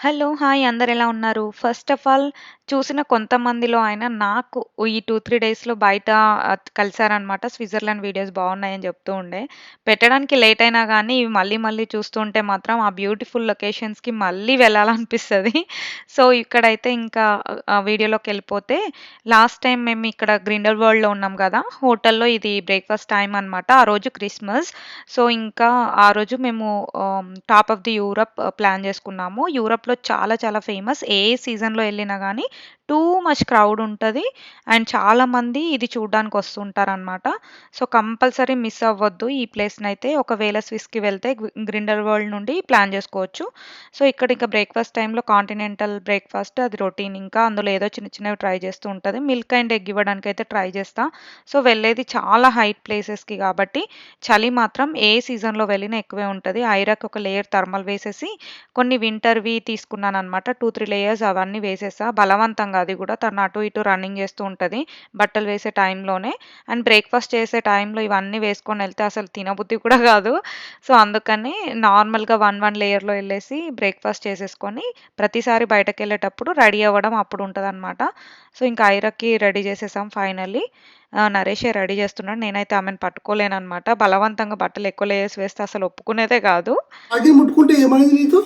Hello! Hi! అందరెలా ఉన్నారు? First of all చూసిన కొంతమందిలో అయినా నాకు ఈ 2, 3 డేస్‌లో బయట కలిసారనమాట. స్విట్జర్లాండ్ వీడియోస్ బాగున్నాయని చెప్తూ ఉండే. పెట్టడానికి లేట్ అయినా గానీ ఇవి మళ్ళీ మళ్ళీ చూస్తూ ఉంటే మాత్రం ఆ బ్యూటిఫుల్ లొకేషన్స్‌కి మళ్ళీ వెళ్ళాలనిపిస్తది. సో, ఇక్కడైతే ఇంకా వీడియోలోకెళ్ళిపోతే లాస్ట్ టైమ్ మేము ఇక్కడ గ్రిండెల్ వరల్డ్‌లో ఉన్నాం గదా! హోటల్‌లో ఇది బ్రేక్‌ఫాస్ట్ టైమ్ అనమాట. ఆ రోజు క్రిస్మస్. సో, ఇంకా ఆ రోజు మేము top of the Europe plan చేసుకున్నాము. యూరప్‌లో చాలా చాలా ఫేమస్. ఏ సీజన్‌లో ఎళ్ళినా గానీ టూ మచ్ క్రౌడ్ ఉంటది. అండ్ చాలామంది ఇది చూడ్డానికి వస్తుంటారనమాట. సో, కంపల్సరీ మిస్ అవ్వద్దు ఈ ప్లేస్‌నైతే. ఒకవేళ స్విస్‌కి వెళ్తే గ్రిండెల్ వరల్డ్ నుండి ప్లాన్ చేసుకోవచ్చు. సో, ఇక్కడ ఇక బ్రేక్‌ఫాస్ట్ టైమ్‌లో కాంటినెంటల్ బ్రేక్‌ఫాస్ట్ అది రొటీన్. ఇంకా అందులో ఏదో చిన్న చిన్నవి ట్రై చేస్తూ ఉంటది. మిల్క్ అండ్ ఎగ్ ఇవ్వడానికైతే ట్రై చేస్తా. సో, వెళ్ళేది చాలా హైట్ ప్లేసెస్‌కి కాబట్టి చలి మాత్రం ఏ సీజన్‌లో వెళ్ళినా ఎక్కువే ఉంటది. ఐరాకి ఒక లేయర్ థర్మల్ వేసేసి, కొన్ని వింటర్‌వి తీసుకున్నాననమాట. 2, 3 లేయర్స్ అవన్నీ వేసేసా. బలవంతంగా అది గూడా. తను అటు ఇటు రన్నింగ్ చేస్తూ ఉంటది. బట్టలు వేసే టైంలోనే. అండ్ బ్రేక్‌ఫాస్ట్ చేసే టైంలో ఇవన్నీ వేసుకొనెళ్తే అసలు తినబుద్ధి కూడా గాదు. సో, అందుకని నార్మల్‌గా 1 లేయర్‌లో ఎళ్ళేసి బ్రేక్‌ఫాస్ట్ చేసేసుకొని, ప్రతిసారి బయటకెళ్ళేటప్పుడు రెడీ అవ్వడం అప్పుడుంటదనమాట. సో, ఇంకా ఐరాకి రెడీ చేసేసాం ఫైనల్లీ. నరేషే రెడీ చేస్తున్నాడు. నేనైతే ఆమెను పట్టుకోలేననమాట. బలవంతంగా బట్టలు ఎక్కువ లేయర్స్ వేస్తే అసలు ఒప్పుకునేదే కాదు. డాగి ముట్టుకుంటే ఏమైంది నీతో?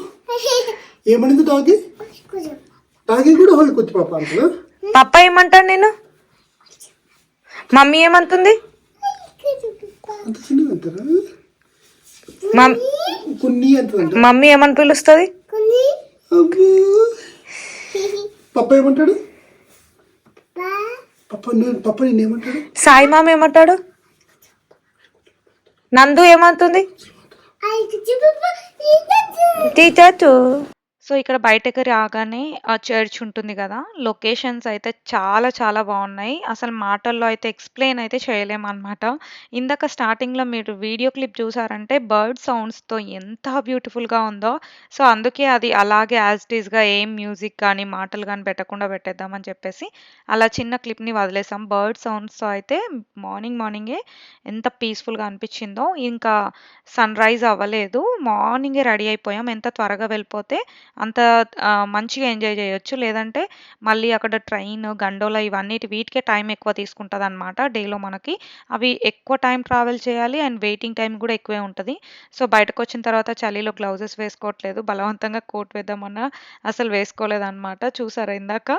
ఏమైంది డాగి? డాగి కూడా హోల్కొచ్చి పాప అంటున్నా. పప్ప ఏమంటాడు నేను? మమ్మీ ఏమంటుంది? అంత చిన్నగా అంటారా? మమ్ కొన్ని అంటదంట. మమ్మీ ఏమని పిలుస్తది? అబ్బో. పప్ప ఏమంటాడు? పప్ప నిన్నేమంటాడు? సాయి మామ ఏమంటాడు? నందు ఏమంటుంది? టీచర్. సో, ఇక్కడ బయటకి రాగానే ఆ చర్చ్ ఉంటుంది గదా! లొకేషన్స్ అయితే చాలా చాలా బావున్నాయి. అసలు మాటల్లో అయితే ఎక్స్‌ప్లెయిన్ అయితే చేయలేమనమాట. ఇందాక స్టార్టింగ్‌లో మీరు వీడియో క్లిప్ చూసారంటే బర్డ్ సౌండ్స్‌తో ఎంత బ్యూటిఫుల్‌గా ఉందో. సో, అందుకే అది అలాగే యాజ్ ఇట్ ఈస్‌గా ఏం మ్యూజిక్ గానీ, మాటలు గానీ పెట్టకుండా పెట్టేద్దామని చెప్పేసి అలా చిన్న క్లిప్‌ని వదిలేసాం. బర్డ్ సౌండ్స్‌తో అయితే మార్నింగ్ మార్నింగే ఎంత పీస్‌ఫుల్‌గా అనిపిచ్చిందో. ఇంకా సన్‌రైజ్ అవ్వలేదు. మార్నింగే రెడీ అయిపోయాం. ఎంత త్వరగా వెళ్ళిపోతే అంత మంచిగా ఎంజాయ్ జేయొచ్చు. లేదంటే మళ్ళీ అక్కడ ట్రైన్, గండోలా వీటికే టైం ఎక్కువ తీసుకుంటదనమాట డేలో మనకి. అవి ఎక్కువ టైం ట్రావెల్ చేయాలి అండ్ వెయిటింగ్ టైమ్ గూడా ఎక్కువే ఉంటది. సో, బయటకొచ్చిన తర్వాత చలిలో గ్లౌజెస్ వేసుకోవట్లేదు. బలవంతంగా కోట్ వేద్దామన్నా అసలు వేసుకోలేదనమాట. చూసారా ఇందాక?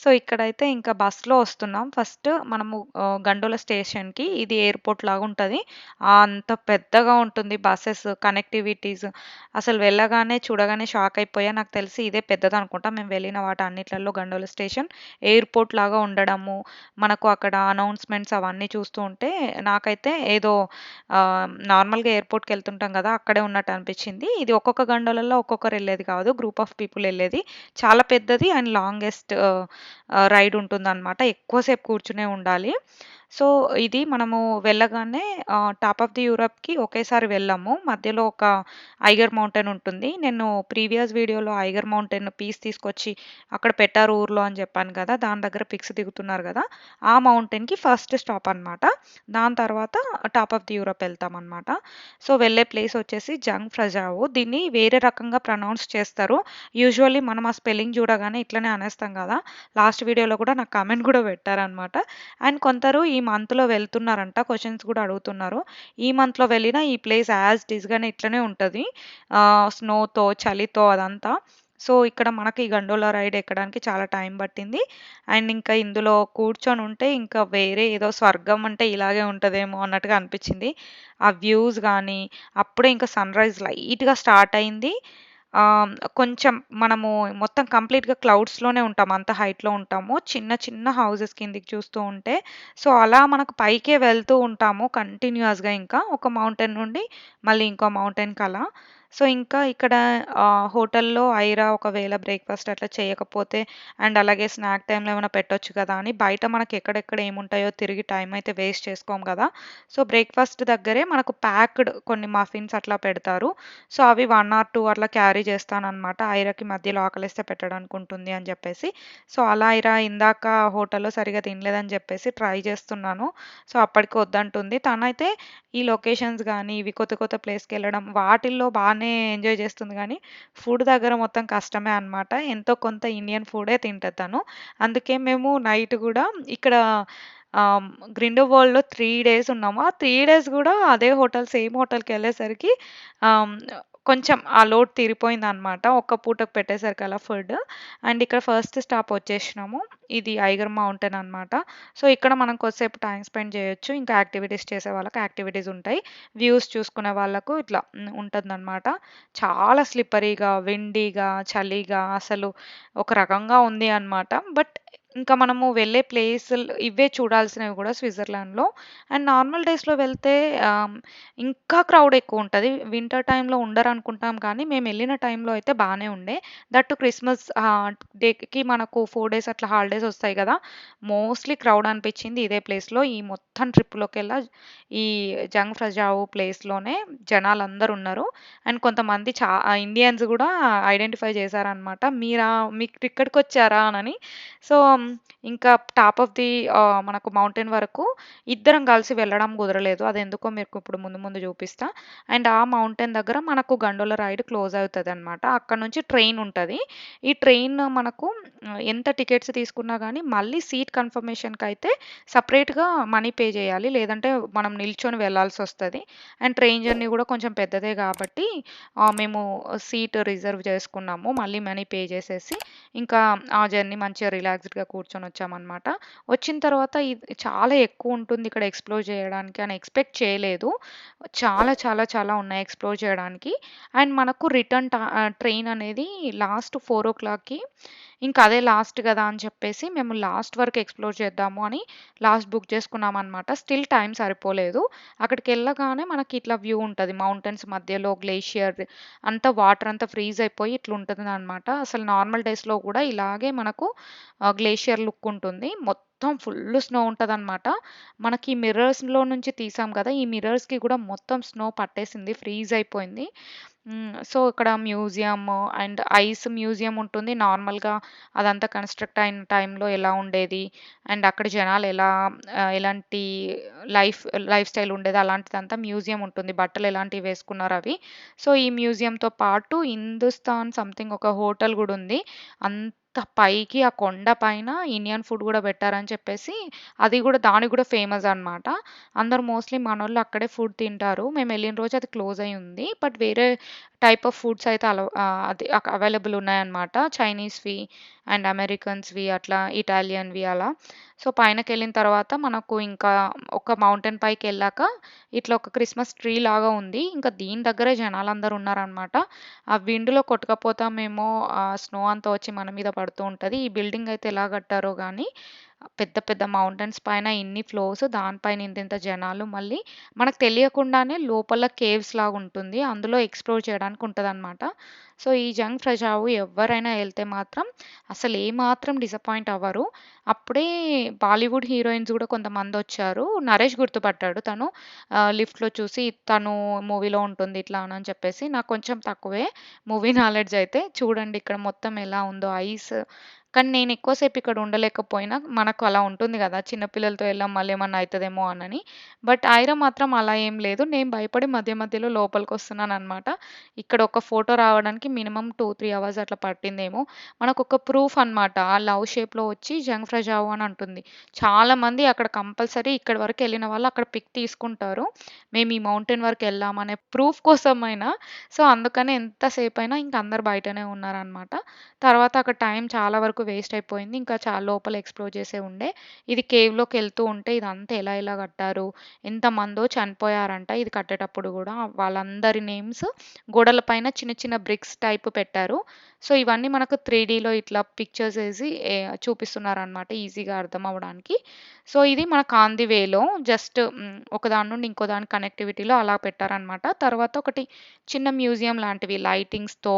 సో, ఇక్కడైతే ఇంకా బస్‌లో వస్తున్నాం. ఫస్ట్ మనము గండోలా స్టేషన్‌కి ఇది ఎయిర్‌పోర్ట్ లాగుంటది. అంత పెద్దగా ఉంటుంది బసెస్, కనెక్టివిటీస్. అసలు వెళ్ళగానే, చూడగానే షాక్ అయిపోయా. నాకు తెలిసి ఇదే పెద్దదనుకుంటా. మేము వెళ్ళిన వాటన్నిట్లల్లో గండోలా స్టేషన్ ఎయిర్‌పోర్ట్ లాగా ఉండడము, మనకు అక్కడ అనౌన్స్‌మెంట్స్ అవన్నీ చూస్తూ ఉంటే నాకైతే ఏదో నార్మల్‌గా ఎయిర్‌పోర్ట్‌కెళ్తుంటాం గదా! అక్కడే ఉన్నట్టు అనిపిచ్చింది. ఇది ఒక్కొక్క గండోలలో ఒక్కొక్కరెళ్ళేది కాదు. గ్రూప్ ఆఫ్ పీపుల్ ఎళ్ళేది. చాలా పెద్దది అండ్ లాంగెస్ట్ రైడ్ ఉంటుందనమాట. ఎక్కువ సేపు కూర్చునే ఉండాలి. సో, ఇది మనము వెళ్ళగానే టాప్ ఆఫ్ ది యూరప్‌కి ఒకేసారి వెళ్ళాము. మధ్యలో ఒక ఐగర్ మౌంటైన్ ఉంటుంది. నేను ప్రీవియస్ వీడియోలో ఐగర్ మౌంటైన్ పీస్ తీసుకొచ్చి అక్కడ పెట్టారు ఊర్లో అని చెప్పాను కదా! దాని దగ్గర పిక్స్ దిగుతున్నారు గదా! ఆ మౌంటైన్‌కి ఫస్ట్ స్టాప్ అనమాట. దాని తర్వాత టాప్ ఆఫ్ ది యూరప్ వెళ్తామనమాట. సో, వెళ్ళే ప్లేస్ వచ్చేసి జంగ్ ఫ్రజావో. దీన్ని వేరే రకంగా ప్రొనౌన్స్ చేస్తారు. యూజువల్లీ మనం ఆ స్పెల్లింగ్ చూడగానే ఇట్లనే అనేస్తాం గదా! లాస్ట్ వీడియోలో కూడా నాకు కామెంట్ కూడా పెట్టారనమాట. అండ్ కొందరు ఈ మంత్‌లో వెళ్తున్నారంట. క్వెషన్స్ గూడా అడుగుతున్నారు. ఈ మంత్‌లో వెళ్ళినా ఈ ప్లేస్ యాజ్ ఇట్ ఈస్‌గానే ఇట్లనే ఉంటది. స్నోతో, చలితో అదంతా. సో, ఇక్కడ మనకి ఈ గండోలా రైడ్ ఎక్కడానికి చాలా టైం పట్టింది. అండ్ ఇంకా ఇందులో కూర్చొనుంటే ఇంకా వేరే ఏదో స్వర్గం అంటే ఇలాగే ఉంటదేమో అన్నట్టుగా అనిపిచ్చింది. ఆ వ్యూస్ గానీ, అప్పుడే ఇంకా సన్‌రైజ్ లైట్‌గా స్టార్ట్ అయింది. కొంచెం మనము మొత్తం కంప్లీట్‌గా క్లౌడ్స్‌లోనే ఉంటాం. అంత హైట్‌లో ఉంటాము. చిన్న చిన్న హౌసెస్ కిందకి చూస్తూ ఉంటే. సో, అలా మనకు పైకే వెళ్తూ ఉంటాము కంటిన్యూయస్‌గా ఇంకా. ఒక మౌంటైన్ నుండి మళ్ళీ ఇంకో మౌంటైన్‌కలా. సో, ఇంకా ఇక్కడ హోటల్‌లో ఐరా ఒకవేళ బ్రేక్‌ఫాస్ట్ అట్లా చేయకపోతే అండ్ అలాగే స్నాక్ టైమ్‌లో ఏమైనా పెట్టొచ్చు కదా! అని బయట మనకి ఎక్కడెక్కడ ఏముంటాయో తిరిగి టైం అయితే వేస్ట్ చేసుకోము గదా! సో, బ్రేక్‌ఫాస్ట్ దగ్గరే మనకు ప్యాక్డ్ కొన్ని మఫిన్స్ అట్లా పెడతారు. సో, అవి 1 ఆర్ 2 అట్లా క్యారీ చేస్తాననమాట. ఐరాకి మధ్యలో ఆకలేస్తే పెట్టడానికి ఉంటుంది అని జెప్పేసి. సో, అలా ఐరా ఇందాక హోటల్‌లో సరిగ్గా తినలేదని జెప్పేసి ట్రై చేస్తున్నాను. సో, అప్పటికి వద్దంటుంది. తనైతే ఈ లొకేషన్స్ గానీ, ఇవి కొత్త కొత్త ప్లేస్‌కెళ్ళడం వాటిల్లో బా బానే ఎంజాయ్ చేస్తుంది గానీ, ఫుడ్ దగ్గర మొత్తం కష్టమే అనమాట. ఎంతో కొంత ఇండియన్ ఫుడే తింటది తను. అందుకే మేము నైట్ గూడా ఇక్కడ ఆహ్, గ్రిండెల్వాల్డ్‌లో 3 డేస్ ఉన్నాము. ఆ 3 డేస్ గూడా అదే సేమ్ హోటల్‌కెళ్ళేసరికి ఆహ్, కొంచెం ఆ లోటు తీరిపోయిందనమాట. ఒక్క పూటకి పెట్టేసరికి అలా ఫుడ్. అండ్ ఇక్కడ ఫస్ట్ స్టాప్ వచ్చేసినాము. ఇది ఐగర్ మౌంటైన్ అనమాట. సో, ఇక్కడ మనం కొద్దిసేపు టైమ్ స్పెండ్ చేయొచ్చు. ఇంకా యాక్టివిటీస్ చేసే వాళ్ళకి యాక్టివిటీస్ ఉంటాయి. వ్యూస్ చూసుకునే వాళ్ళకు ఇట్లా ఉంటుందనమాట. చాలా స్లిప్పరీగా, విండీగా, చలిగా అసలు ఒక రకంగా ఉంది అనమాట. బట్ ఇంకా మనము వెళ్ళే ప్లేసులు ఇవే చూడాల్సినవి గూడా స్విట్జర్లాండ్‌లో. అండ్ నార్మల్ డేస్‌లో వెళ్తే ఆహ్, ఇంకా క్రౌడ్ ఎక్కువుంటది. వింటర్ టైమ్‌లో ఉండరనుకుంటాం కానీ, మేమెళ్ళిన టైంలో అయితే బానే ఉండే. దట్ క్రిస్మస్ డేకి మనకు 4 డేస్ అట్లా హాలిడేస్ ఒస్తాయి గదా! మోస్ట్‌లీ క్రౌడ్ అనిపిచ్చింది ఇదే ప్లేస్‌లో. ఈ మొత్తం ట్రిప్‌లోకెల్లా ఈ జంగ్ ఫ్రజావో ప్లేస్‌లోనే జనాలందరున్నారు. అండ్ కొంతమంది ఇండియన్స్ గూడా ఐడెంటిఫై చేశారనమాట. మీరిక్కడికొచ్చారా అనని. సో, ఇంకా టాప్ ఆఫ్ ది మనకు మౌంటైన్ వరకు ఇద్దరం కలిసి వెళ్ళడం కుదరలేదు. అదెందుకో మీకు ఇప్పుడు ముందు ముందు చూపిస్తా. అండ్ ఆ మౌంటైన్ దగ్గర మనకు గండోల రైడ్ క్లోజ్ అవుతదనమాట. అక్కడ నుంచి ట్రైన్ ఉంటది. ఈ ట్రైన్ మనకు ఎంత టికెట్స్ తీసుకున్నా గానీ, మళ్ళీ సీట్ కన్ఫర్మేషన్‌కైతే సెపరేట్‌గా మనీ పే చేయాలి. లేదంటే మనం నిల్చొని వెళ్ళాల్సొస్తది. అండ్ ట్రైన్ జర్నీ గూడా కొంచెం పెద్దదే గాబట్టి మేము సీట్ రిజర్వ్ చేసుకున్నాము. మళ్ళీ మనీ పే చేసేసి, ఇంకా ఆ జర్నీ మంచిగా రిలాక్స్డ్‌గా కూర్చొనొచ్చామనమాట. వచ్చిన తర్వాత ఇది చాలా ఎక్కువుంటుంది ఇక్కడ ఎక్స్‌ప్లోర్ చేయడానికి అని ఎక్స్‌పెక్ట్ చేయలేదు. చాలా చాలా చాలా ఉన్నాయి ఎక్స్‌ప్లోర్ చేయడానికి. అండ్ మనకు ట్రైన్ అనేది లాస్ట్ 4:00కి ఇంకా అదే లాస్ట్ గదా అని చెప్పేసి మేము లాస్ట్ వరకు ఎక్స్‌ప్లోర్ చేద్దాము అని లాస్ట్ బుక్ చేసుకున్నామనమాట. స్టిల్ టైం సరిపోలేదు. అక్కడికెళ్ళగానే మనకి ఇట్లా వ్యూ ఉంటది. మౌంటైన్స్ మధ్యలో గ్లేషియర్ అంతా వాటర్ అంతా ఫ్రీజ్ అయిపోయి ఇట్లుంటదనమాట. అసలు నార్మల్ డేస్‌లో గూడా ఇలాగే మనకు గ్లేషియర్ లుక్ ఉంటుంది. మొత్తం ఫుల్లు స్నో ఉంటదనమాట. మనకి మిర్రర్స్‌లో నుంచి తీసాం కదా! ఈ మిర్రర్స్‌కి గూడా మొత్తం స్నో పట్టేసింది. ఫ్రీజ్ అయిపోయింది. సో, ఇక్కడ మ్యూజియం అండ్ ఐస్ మ్యూజియం ఉంటుంది. నార్మల్‌గా అదంతా కన్‌స్ట్రక్ట్ అయిన టైంలో ఎలా ఉండేది, అండ్ అక్కడ జనాలు ఎలాంటి లైఫ్ లైఫ్ స్టైల్ ఉండేది అలాంటిదంతా మ్యూజియం ఉంటుంది. బట్టలు ఎలాంటివి వేసుకున్నారవి. సో, ఈ మ్యూజియంతో పాటు హిందుస్థాన్ సంథింగ్ ఒక హోటల్ గూడా ఉంది. అంత పైకి ఆ కొండ పైన ఇండియన్ ఫుడ్ గూడా పెట్టారని చెప్పేసి అది గూడా దానికి గూడా ఫేమస్ అనమాట. అందరూ మోస్ట్‌లీ మనోళ్ళు అక్కడే ఫుడ్ తింటారు. మేమెళ్ళిన రోజు అది క్లోజ్ అయ్యి ఉంది. బట్ వేరే టైప్ ఆఫ్ ఫుడ్స్ అయితే అది అవైలబుల్ ఉన్నాయన్నమాట. చైనీస్‌వి అండ్ అమెరికన్స్‌వి అట్లా ఇటాలియన్‌వి అలా. సో, పైనకెళ్ళిన తర్వాత మనకు ఇంకా ఒక మౌంటైన్ పైకెళ్ళాక ఇట్లా ఒక క్రిస్మస్ ట్రీ లాగా ఉంది. ఇంకా దీని దగ్గరే జనాలందరూ ఉన్నారనమాట. ఆ విండ్‌లో కొట్టుకపోతామేమో ఆ స్నో అంతా వచ్చి మన మీద పడుతూ ఉంటది. ఈ బిల్డింగ్ అయితే ఎలా కట్టారో గానీ పెద్ద పెద్ద మౌంటైన్స్ పైన ఇన్ని ఫ్లోర్స్ దానిపైన ఇంతింత జనాలు మళ్ళీ మనకు తెలియకుండానే లోపల కేవ్స్ లాగుంటుంది. అందులో ఎక్స్‌ప్లోర్ చేయడానికి ఉంటదనమాట. సో, ఈ జంగ్ ఫ్రజావు ఎవ్వరైనా ఎళ్తే మాత్రం అసలేమాత్రం డిసప్పాయింట్ అవ్వరు. అప్పుడే బాలీవుడ్ హీరోయిన్స్ గూడా కొంతమందొచ్చారు. నరేష్ గుర్తుపట్టాడు తను. లిఫ్ట్‌లో చూసి తను మూవీలో ఉంటుంది ఇట్లా అని చెప్పేసి. నాకు కొంచెం తక్కువే మూవీ నాలెడ్జ్ అయితే. చూడండి ఇక్కడ మొత్తం ఎలా ఉందో ఐస్. కానీ నేను ఎక్కువ సేపు ఇక్కడ ఉండలేకపోయినా, మనకు అలా ఉంటుంది గదా! చిన్న పిల్లలతో ఎళ్ళాం మళ్ళేమన్నా అయితదేమో అనని. బట్ ఐరా మాత్రం అలా ఏం లేదు. నేను భయపడి మధ్య మధ్యలో లోపలికొస్తున్నాననమాట. ఇక్కడ ఒక ఫోటో రావడానికి మినిమమ్ 2, 3 అవర్స్ అట్లా పట్టిందేమో. మనకొక ప్రూఫ్ అనమాట. ఆ లవ్ షేప్‌లో వచ్చి జంగ్ ఫ్రజావో అని అంటుంది. చాలామంది అక్కడ కంపల్సరీ ఇక్కడి వరకెళ్ళిన వాళ్ళు అక్కడ పిక్ తీసుకుంటారు. మేము ఈ మౌంటైన్ వరకెళ్ళామనే ప్రూఫ్ కోసమైనా. సో, అందుకని ఎంత సేపయినా ఇంక అందరూ బయటనే ఉన్నారనమాట. తర్వాత అక్కడ టైం చాలా వరకు వేస్ట్ అయిపోయింది. ఇంకా చాలా లోపల ఎక్స్‌ప్లోర్ చేసేవి ఉండే. ఇది కేవ్‌లోకెళ్తూ ఉంటే ఇదంతా ఎలా ఎలా కట్టారు, ఎంతమందో చనిపోయారంట ఇది కట్టేటప్పుడు గూడా. వాళ్ళందరి నేమ్స్ గోడల పైన చిన్న చిన్న బ్రిక్స్ టైప్ పెట్టారు. సో, ఇవన్నీ మనకు 3డీలో ఇట్లా పిక్చర్స్ ఏసి చూపిస్తున్నారనమాట ఈజీగా అర్థం అవ్వడానికి. సో, ఇది మనకు ఆన్ ది వేలో జస్ట్ ఒకదాని నుండి ఇంకో దాని కనెక్టివిటీలో అలా పెట్టారనమాట. తర్వాత ఒకటి చిన్న మ్యూజియం లాంటివి లైటింగ్స్‌తో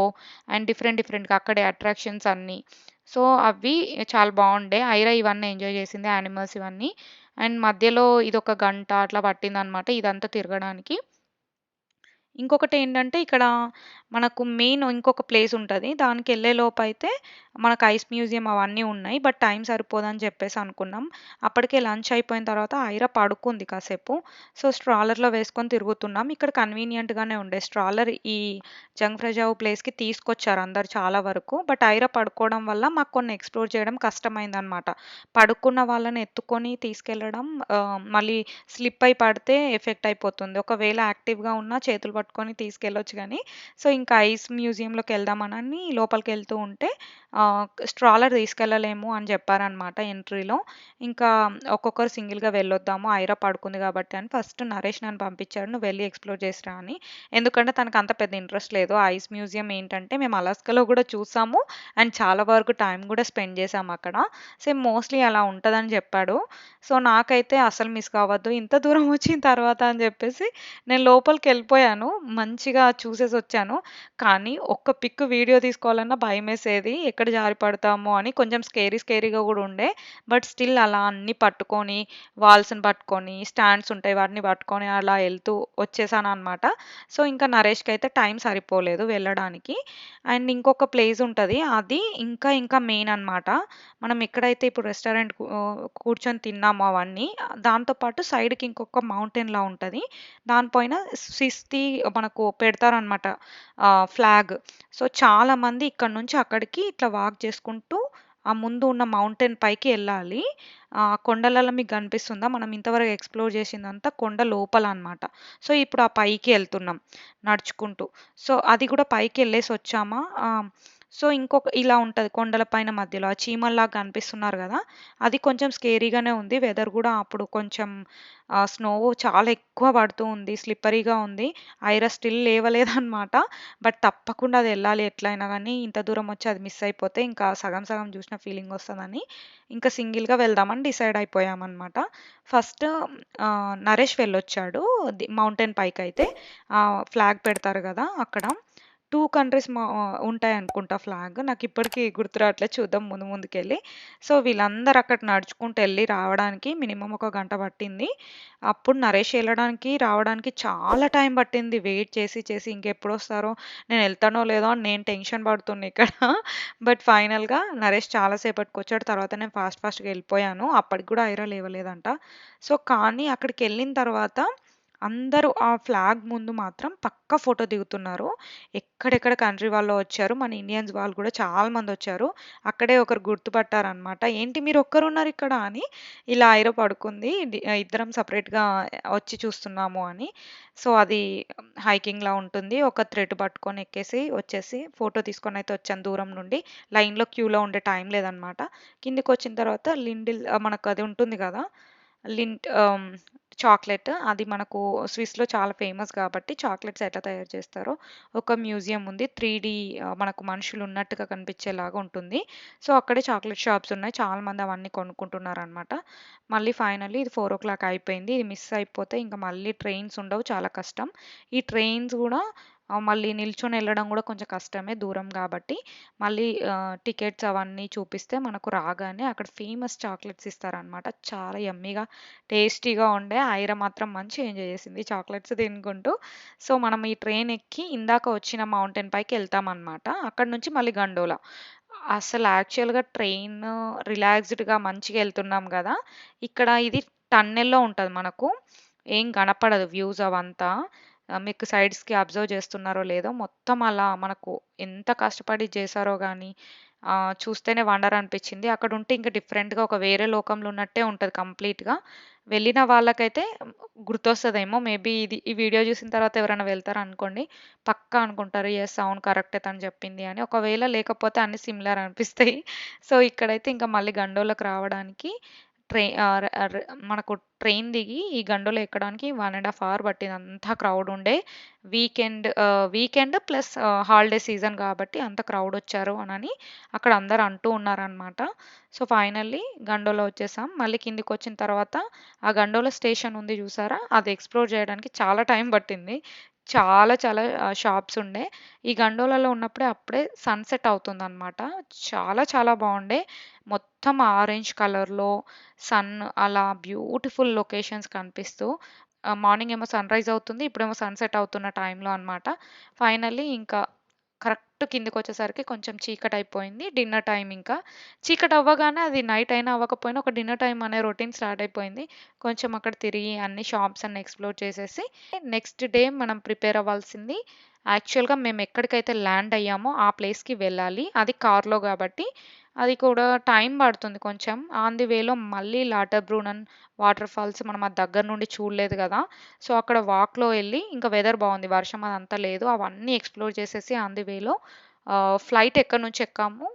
అండ్ డిఫరెంట్ డిఫరెంట్‌గా అక్కడే అట్రాక్షన్స్ అన్నీ. సో, అవి చాలా బావుండే. ఐరా ఇవన్నీ ఎంజాయ్ చేసింది. యానిమల్స్ ఇవన్నీ. అండ్ మధ్యలో ఇదొక గంట అట్లా పట్టిందనమాట ఇదంతా తిరగడానికి. ఇంకొకటేంటంటే ఇక్కడ మనకు మెయిన్ ఇంకొక ప్లేస్ ఉంటది. దానికెళ్ళే లోపైతే మనకు ఐస్ మ్యూజియం అవన్నీ ఉన్నాయి. బట్ టైం సరిపోదని చెప్పేసి అనుకున్నాం. అప్పటికే లంచ్ అయిపోయిన తర్వాత ఐరా పడుకుంది కాసేపు. సో, స్ట్రాలర్‌లో వేసుకొని తిరుగుతున్నాం. ఇక్కడ కన్వీనియంట్‌గానే ఉండే స్ట్రాలర్ ఈ జంగ్ ఫ్రజావు ప్లేస్‌కి తీసుకొచ్చారు అందరూ చాలా వరకు. బట్ ఐరా పడుకోవడం వల్ల మాకు కొన్ని ఎక్స్‌ప్లోర్ చేయడం కష్టమైందనమాట. పడుకున్న వాళ్ళని ఎత్తుకొని తీసుకెళ్ళడం మళ్ళీ స్లిప్ అయి పడితే ఎఫెక్ట్ అయిపోతుంది. ఒకవేళ యాక్టివ్‌గా ఉన్నా చేతులు పట్టుకొని తీసుకెళ్ళొచ్చు గానీ, సో, ఇంకా ఐస్ మ్యూజియంలోకెళ్దామనని లోపలికెళ్తూ ఉంటే స్ట్రాలర్ తీసుకెళ్ళలేము అని చెప్పారనమాట ఎంట్రీలో. ఇంకా ఒక్కొక్కరు సింగిల్‌గా వెళ్ళొద్దాము. ఐరా పడుకుంది కాబట్టి అని ఫస్ట్ నరేష్ నన్ను పంపించాడు. "నువ్వు వెళ్లి ఎక్స్‌ప్లోర్ చేసిరా" అని. ఎందుకంటే తనకంత పెద్ద ఇంట్రెస్ట్ లేదు. ఐస్ మ్యూజియం ఏంటంటే మేము అలాస్కాలో గూడా చూసాము. అండ్ చాలా వరకు టైం గూడా స్పెండ్ చేశామక్కడ. సేమ్ మోస్ట్‌లీ అలా ఉంటదని చెప్పాడు. సో, నాకైతే అస్సలు మిస్ కావద్దు. ఇంత దూరం వచ్చిన తర్వాత అని చెప్పేసి నేను లోపలికెళ్ళిపోయాను. మంచిగా చూసేసొచ్చాను. కానీ ఒక్క పిక్ వీడియో తీసుకోవాలన్నా భయమేసేది. ఎక్కడ జారి పడతామో అని కొంచెం స్కేరీగా గూడా ఉండే. బట్ స్టిల్ అలా అన్నీ పట్టుకొని, వాల్స్‌ని పట్టుకొని, స్టాండ్స్ ఉంటాయి వాటిని పట్టుకొని అలా ఎళ్తూ వచ్చేసాననమాట. సో, ఇంకా నరేష్‌కైతే టైం సరిపోలేదు వెళ్ళడానికి. అండ్ ఇంకొక ప్లేస్ ఉంటది. అది ఇంకా మెయిన్ అనమాట. మనం ఎక్కడైతే ఇప్పుడు రెస్టారెంట్ కూర్చొని తిన్నామో అవన్నీ, దాంతో పాటు సైడ్‌కి ఇంకొక మౌంటైన్‌లా ఉంటది. దాని పైన స్విస్‌ది మనకు పెడతారనమాట ఫ్లాగ్. సో, చాలామంది ఇక్కడి నుంచి అక్కడికి ఇట్లా వాక్ చేసుకుంటూ ఆ ముందు ఉన్న మౌంటైన్ పైకి ఎళ్ళాలి. కొండలలో మీకు కనిపిస్తుందా? మనం ఇంతవరకు ఎక్స్‌ప్లోర్ చేసిందంతా కొండ లోపల అనమాట. సో, ఇప్పుడు ఆ పైకి ఎళ్తున్నాం నడుచుకుంటూ. సో, అది కూడా పైకెళ్ళేసొచ్చామా సో, ఇంకొక ఇలా ఉంటది కొండల పైన మధ్యలో. ఆ చీమల్లాగా కనిపిస్తున్నారు గదా! అది కొంచెం స్కేరీగానే ఉంది. వెదర్ గూడా అప్పుడు కొంచెం స్నో చాలా ఎక్కువ పడుతూ ఉంది. స్లిప్పరీగా ఉంది. ఐరా స్టిల్ లేవలేదనమాట. బట్ తప్పకుండా అది ఎళ్ళాలి ఎట్లైనా గానీ, ఇంత దూరం వచ్చి అది మిస్ అయిపోతే ఇంకా సగం సగం చూసిన ఫీలింగ్ వస్తదని, ఇంకా సింగిల్‌గా వెళ్దామని డిసైడ్ అయిపోయామనమాట. ఫస్ట్ నరేష్ వెళ్ళొచ్చాడు. మౌంటైన్ పైకైతే. ఫ్లాగ్ పెడతారు గదా! అక్కడ. 2 కంట్రీస్ ఉంటాయనుకుంటా ఫ్లాగ్. నాకిప్పటికి గుర్తు రావట్లేదు. చూద్దాం ముందుకెళ్ళి. సో, వీళ్ళందరూ అక్కడ నడుచుకుంటూ ఎళ్లి రావడానికి మినిమమ్ ఒక గంట పట్టింది. అప్పుడు నరేష్ ఎళ్ళడానికి, రావడానికి చాలా టైం పట్టింది. వెయిట్ చేసి ఇంకెప్పుడొస్తారో, నేను ఎళ్తానో లేదో అని నేను టెన్షన్ పడుతున్నా ఇక్కడ. బట్ ఫైనల్‌గా నరేష్ చాలా సేపటికొచ్చాడు. తర్వాత నేను ఫాస్ట్‌గా ఎళ్ళిపోయాను. అప్పటికి కూడా ఐరా లేవలేదంట. సో, కానీ అక్కడికెళ్ళిన తర్వాత అందరూ ఆ ఫ్లాగ్ ముందు మాత్రం పక్కా ఫోటో దిగుతున్నారు. ఎక్కడెక్కడ కంట్రీ వాళ్ళో వచ్చారు. మన ఇండియన్స్ వాళ్ళు కూడా చాలా మందొచ్చారు. అక్కడే ఒకరు గుర్తుపట్టారనమాట. "ఏంటి మీరొక్కరున్నారిక్కడ" అని. ఇలా ఐరా పడుకుంది. ఇద్దరం సెపరేట్‌గా వచ్చి చూస్తున్నాము అని. సో, అది హైకింగ్‌లా ఉంటుంది. ఒక థ్రెడ్ పట్టుకొని ఎక్కేసి వచ్చేసి ఫోటో తీసుకొనైతే వచ్చాను దూరం నుండి. లైన్‌లో క్యూలో ఉండే టైం లేదనమాట. కిందకొచ్చిన తర్వాత మనకది ఉంటుంది గదా! లింట్ చాక్లెట్ అది మనకు స్విస్‌లో చాలా ఫేమస్ కాబట్టి చాక్లెట్స్ ఎట్లా తయారు చేస్తారో ఒక మ్యూజియం ఉంది. 3 మనకు మనుషులు ఉన్నట్టుగా కనిపించేలాగా ఉంటుంది. సో, అక్కడే చాక్లెట్ షాప్స్ ఉన్నాయి. చాలామంది అవన్నీ కొనుక్కుంటున్నారనమాట. మళ్ళీ ఫైనల్లీ ఇది 4:00 అయిపోయింది. ఇది మిస్ అయిపోతే ఇంక మళ్ళీ ట్రైన్స్ ఉండవు. చాలా కష్టం. ఈ ట్రైన్స్ గూడా మళ్ళీ నిల్చొని ఎళ్ళడం గూడా కొంచెం కష్టమే దూరం గాబట్టి. మళ్ళీ టికెట్స్ అవన్నీ చూపిస్తే మనకు రాగానే అక్కడ ఫేమస్ చాక్లెట్స్ ఇస్తారనమాట. చాలా యమ్మీగా, టేస్టీగా ఉండే. ఐరా మాత్రం మంచిగా ఎంజాయ్ చేసింది చాక్లెట్స్ తినుకుంటూ. సో, మనం ఈ ట్రైన్ ఎక్కి ఇందాక వచ్చిన మౌంటైన్ పైకి ఎళ్తామనమాట. అక్కడి నుంచి మళ్ళీ గండోలా. అసలు యాక్చువల్‌గా ట్రైను రిలాక్స్‌డ్‌గా మంచిగా ఎళ్తున్నాం గదా! ఇక్కడ ఇది టన్నెల్‌లో ఉంటది మనకు. ఏం కనపడదు వ్యూస్ అవంతా. మీకు సైడ్స్‌కి అబ్జర్వ్ చేస్తున్నారో లేదో మొత్తం అలా మనకు ఎంత కష్టపడి చేశారో గానీ చూస్తేనే వండర్ అనిపిచ్చింది. అక్కడుంటే ఇంక డిఫరెంట్‌గా ఒక వేరే లోకంలో ఉన్నట్టే ఉంటది కంప్లీట్‌గా. వెళ్ళిన వాళ్ళకైతే గుర్తొస్తదేమో మేబీ ఈ వీడియో చూసిన తర్వాత ఎవరైనా వెళ్తారనుకోండి. పక్కా అనుకుంటారు. యెస్ అవును కరెక్టే తను చెప్పింది అని. ఒకవేళ లేకపోతే అన్నీ సిమిలర్ అనిపిస్తాయి. సో, ఇక్కడైతే ఇంకా మళ్ళీ గండోలకు రావడానికి ట్రై ఆహ్, ర ర మనకు ట్రైన్ దిగి ఈ గండోలో ఎక్కడానికి 1 ½ అవర్ పట్టింది. అంతా క్రౌడ్ ఉండే. వీకెండ్ ప్లస్ హాలిడే సీజన్ కాబట్టి అంత క్రౌడ్ వచ్చారు అనని అక్కడ అందరూ అంటూ ఉన్నారనమాట. సో, ఫైనల్లీ గండోలో వచ్చేసాం. మళ్ళీ కిందకొచ్చిన తర్వాత ఆ గండోల స్టేషన్ ఉంది చూసారా? అది ఎక్స్‌ప్లోర్ చేయడానికి చాలా టైం పట్టింది. చాలా షాప్స్ ఉండే. ఈ గండోలలో ఉన్నప్పుడే అప్పుడే సన్‌సెట్ అవుతుందనమాట. చాలా బావుండే. మొత్తం ఆరెంజ్ కలర్‌లో సన్ అలా బ్యూటిఫుల్ లొకేషన్స్ కనిపిస్తూ మార్నింగ్ ఏమో సన్‌రైజ్ అవుతుంది. ఇప్పుడేమో సన్‌సెట్ అవుతున్న టైంలో అనమాట. ఫైనల్లీ ఇంకా కరెక్ట్ కరెక్ట్ కిందకొచ్చేసరికి కొంచెం చీకటయిపోయింది. డిన్నర్ టైమ్ ఇంకా. చీకటవ్వగానే అది నైట్ అయినా అవ్వకపోయినా ఒక డిన్నర్ టైమ్ అనే రొటీన్ స్టార్ట్ అయిపోయింది. కొంచెం అక్కడ తిరిగి అన్ని షాప్స్ అన్ని ఎక్స్‌ప్లోర్ చేసేసి నెక్స్ట్ డే మనం ప్రిపేర్ అవ్వాల్సింది యాక్చువల్‌గా మేమెక్కడికైతే ల్యాండ్ అయ్యామో ఆ ప్లేస్‌కి వెళ్ళాలి. అది కార్‌లో గాబట్టి, అది కూడా టైం పడుతుంది కొంచెం. ఆన్ ది వేలో మళ్ళీ లాటర్‌బ్రూనన్ వాటర్ ఫాల్స్ మనం అది దగ్గర నుండి చూడలేదు గదా! సో, అక్కడ వాక్‌లో ఎళ్లి ఇంకా వెదర్ బావుంది. వర్షం అదంతా లేదు. అవన్నీ ఎక్స్‌ప్లోర్ చేసేసి ఆన్ ది వేలో ఫ్లైట్ ఎక్కడి నుంచి ఎక్కాము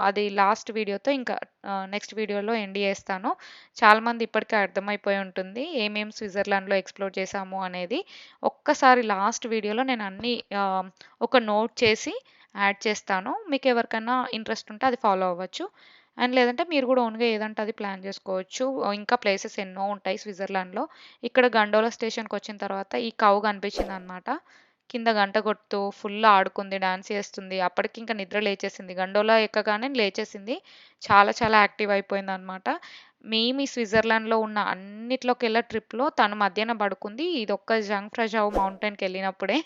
అది లాస్ట్ వీడియోతో ఇంకా నెక్స్ట్ వీడియోలో ఎండ్ చేస్తాను. చాలామంది ఇప్పటికే అర్థమైపోయి ఉంటుంది. ఏమేం స్విట్జర్లాండ్‌లో ఎక్స్‌ప్లోర్ చేశాము అనేది. ఒక్కసారి లాస్ట్ వీడియోలో నేను అన్నీ ఒక నోట్ చేసి యాడ్ చేస్తాను. మీకెవరికన్నా ఇంట్రెస్ట్ ఉంటే అది ఫాలో అవ్వచ్చు. అండ్ లేదంటే మీరు గూడా ఓన్‌గా ఏదంటే అది ప్లాన్ జేసుకోవచ్చు. ఇంకా ప్లేసెస్ ఎన్నో ఉంటాయి స్విట్జర్లాండ్‌లో. ఇక్కడ గండోలా స్టేషన్‌కొచ్చిన తర్వాత ఈ కౌ కనిపించిందనమాట. కింద గంట కొడుతూ ఫుల్ ఆడుకుంది, డాన్స్ చేస్తుంది. అప్పటికి ఇంక నిద్ర లేచేసింది. గండోలా ఎక్కగానే లేచేసింది. చాలా చాలా యాక్టివ్ అయిపోయిందనమాట. మేము ఈ స్విట్జర్లాండ్‌లో ఉన్న అన్నిట్లోకెల్లా ట్రిప్‌లో తను మధ్యాహ్నం పడుకుంది. ఇదొక్క జంగ్ ఫ్రజావ్ మౌంటైన్‌కెళ్ళినప్పుడే.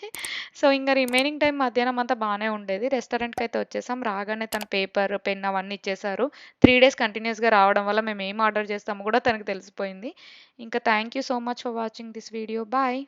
సో, ఇంగ రిమైనింగ్ టైమ్ మధ్యాహ్నం అంతా బానే ఉండేది. రెస్టారెంట్‌కైతే వచ్చేసాం. రాగానే తను పేపర్, పెన్ అవన్నీ ఇచ్చేశారు. 3 డేస్ కంటిన్యూయస్‌గా రావడం వల్ల మేము ఏం ఆర్డర్ చేస్తామో గూడా తనకి తెలిసిపోయింది. ఇంకా thank you so much for watching this video. Bye.